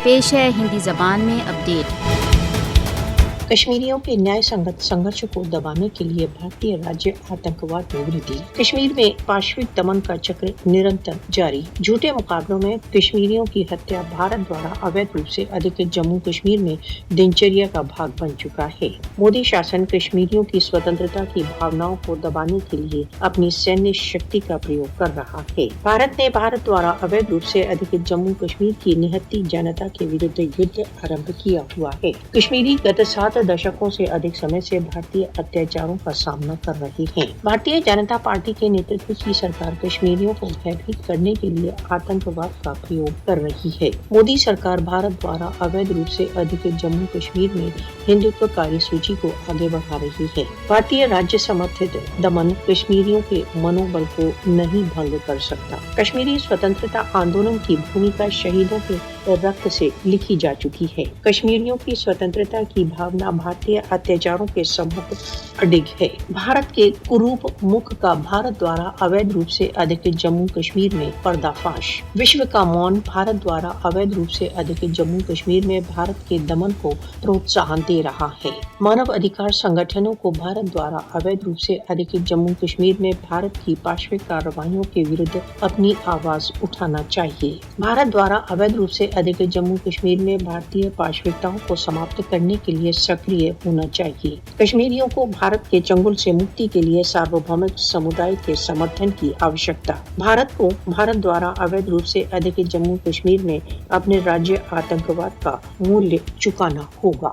پیش ہے ہندی زبان میں اپڈیٹ۔ کشمیریوں کے نیائے سنگت سنگھرش کو دبانے کے لیے بھارتی راجیہ آتنکواد میں وردھی۔ کشمیر میں پاشوک دمن کا چکر نرنتر جاری۔ جھوٹے مقابلوں میں کشمیریوں کی ہتیا بھارت دوارا اویدھ روپ سے ادھکت جموں کشمیر میں دنچریا کا بھاگ بن چکا ہے۔ مودی شاسن کشمیریوں کی سوتنترتا کی بھاوناؤں کو دبانے کے لیے اپنی سینیہ شکتی کا پریوگ کر رہا ہے۔ بھارت نے بھارت دوارا اویدھ روپ سے ادھکت جموں کشمیر کی نہتی جنتا کے ورد یدھ آرمبھ کیا ہوا ہے۔ کشمیری گت 7 دشکوں سے ادھک سمے سے بھارتی اتیاچاروں کا سامنا کر رہے ہیں۔ بھارتیہ جنتا پارٹی کے نیترتو کی سرکار کشمیریوں کو بھیبھیت کرنے کے لیے آتنکواد کا پریوگ کر رہی ہے۔ مودی سرکار بھارت دوارا اویدھ روپ سے ادھکت جموں کشمیر میں ہندوتو کاری سوچی کو آگے بڑھا رہی ہے۔ بھارتیہ راجیہ سمرتھت دمن کشمیریوں کے منوبل کو نہیں بھنگ کر سکتا۔ کشمیری سوتنترتا آندولن کی بھومکا شہیدوں کے رکت سے لکھی جا چکی ہے۔ کشمیریوں کی سوتنترتا کی بھاونا بھارتیہ اتیاچاروں کے سمکھ اڈگ ہے۔ بھارت کے کروپ مکھ کا بھارت دوارا اویدھ روپ سے ادھکت جموں کشمیر میں پردہ فاش۔ وشو کا مون بھارت دوارا اویدھ روپ سے ادھکت جموں کشمیر میں بھارت کے دمن کو پروتساہن دے رہا ہے۔ مانو ادھیکار سنگٹھنوں کو بھارت دوارا اویدھ روپ سے ادھکت جموں کشمیر میں بھارت کی پاشوک کارروائیوں کے ورد اپنی آواز اٹھانا چاہیے۔ بھارت دوارا اویدھ روپ سے ادھکت جموں کشمیر میں بھارتیہ پاشوکتاؤں کو سماپت کرنے کے لیے سکریہ ہونا چاہیے۔ کشمیریوں کو بھارت کے چنگل سے مکتی کے لیے ساروبھومک سمودائے کے سمرتھن کی آوشکتا۔ بھارت کو بھارت دوارا اویدھ روپ سے ادھکت جموں کشمیر میں اپنے راجیہ آتنکواد کا مولیہ چکانا ہوگا۔